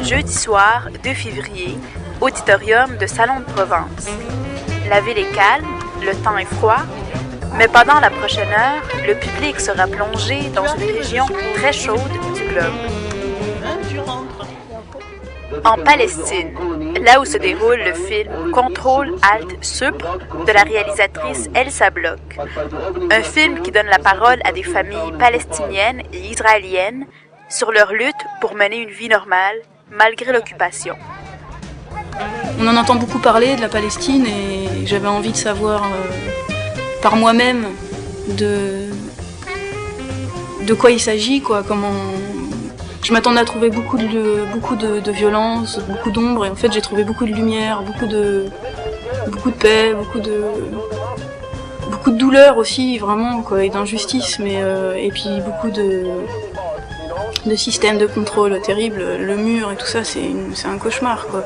jeudi soir, 2 février, auditorium de Salon de Provence. La ville est calme, le temps est froid, mais pendant la prochaine heure, le public sera plongé dans une région très chaude du globe. En Palestine, là où se déroule le film Contrôle-Alt-Supr de la réalisatrice Elsa Bloch. Un film qui donne la parole à des familles palestiniennes et israéliennes sur leur lutte pour mener une vie normale malgré l'occupation. On en entend beaucoup parler de la Palestine et j'avais envie de savoir par moi-même de quoi il s'agit, quoi, comment... Je m'attendais à trouver beaucoup de violence, beaucoup d'ombre, et en fait j'ai trouvé beaucoup de lumière, beaucoup de paix, beaucoup de douleur aussi, vraiment, quoi, et d'injustice, mais et puis beaucoup de systèmes de contrôle terribles, le mur et tout ça, c'est un cauchemar, quoi,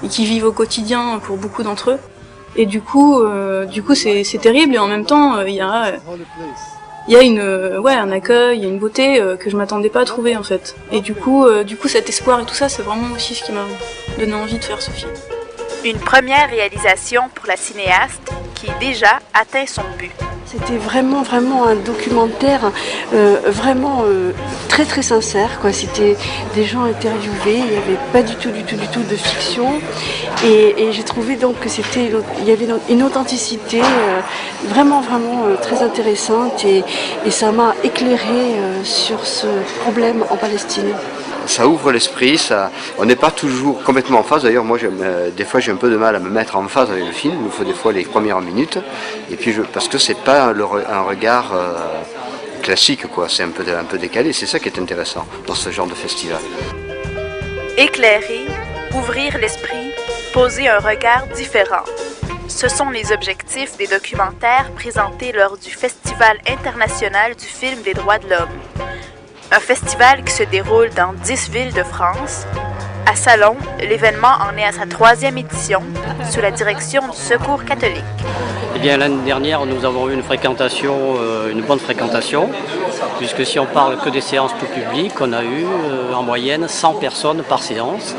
et qui vivent au quotidien pour beaucoup d'entre eux. Et du coup c'est terrible, et en même temps il y a un accueil, il y a une beauté que je m'attendais pas à trouver, en fait. Et du coup cet espoir et tout ça, c'est vraiment aussi ce qui m'a donné envie de faire ce film. Une première réalisation pour la cinéaste qui déjà atteint son but. C'était vraiment un documentaire très très sincère, quoi. C'était des gens interviewés, il n'y avait pas du tout de fiction, et j'ai trouvé donc que il y avait une authenticité vraiment très intéressante, et ça m'a éclairé sur ce problème en Palestine. Ça ouvre l'esprit, on n'est pas toujours complètement en phase. D'ailleurs, moi, des fois, j'ai un peu de mal à me mettre en phase avec le film. Il me faut des fois les premières minutes, et puis parce que c'est pas un regard classique, quoi. C'est un peu décalé. C'est ça qui est intéressant dans ce genre de festival. Éclairer, ouvrir l'esprit, poser un regard différent. Ce sont les objectifs des documentaires présentés lors du Festival international du film des droits de l'homme. Un festival qui se déroule dans 10 villes de France. À Salon, l'événement en est à sa 3e édition, sous la direction du Secours catholique. Eh bien, l'année dernière, nous avons eu une bonne fréquentation, puisque si on parle que des séances tout public, on a eu en moyenne 100 personnes par séance,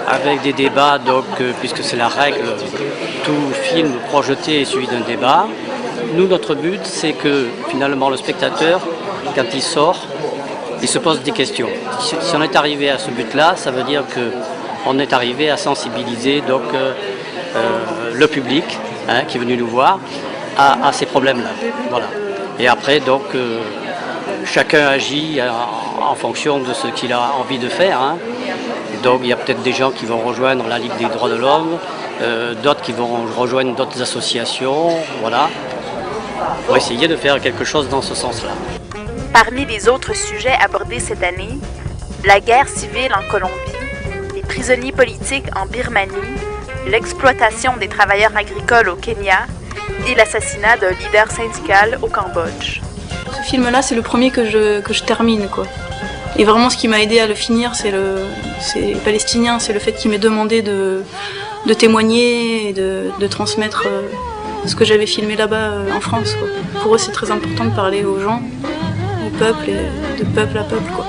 avec des débats, donc, puisque c'est la règle, tout film projeté est suivi d'un débat. Nous, notre but, c'est que finalement le spectateur, quand il sort, il se pose des questions. Si on est arrivé à ce but-là, ça veut dire qu'on est arrivé à sensibiliser donc, le public qui est venu nous voir à ces problèmes-là. Voilà. Et après, donc, chacun agit en fonction de ce qu'il a envie de faire. Hein. Donc, il y a peut-être des gens qui vont rejoindre la Ligue des droits de l'homme, d'autres qui vont rejoindre d'autres associations. Voilà. Pour essayer de faire quelque chose dans ce sens-là. Parmi les autres sujets abordés cette année, la guerre civile en Colombie, les prisonniers politiques en Birmanie, l'exploitation des travailleurs agricoles au Kenya et l'assassinat d'un leader syndical au Cambodge. Ce film-là, c'est le premier que je termine, quoi. Et vraiment, ce qui m'a aidé à le finir, c'est palestinien, c'est le fait qu'il m'ait demandé de témoigner et de transmettre ce que j'avais filmé là-bas en France, quoi. Pour eux, c'est très important de parler aux gens, au peuple, et de peuple à peuple, quoi.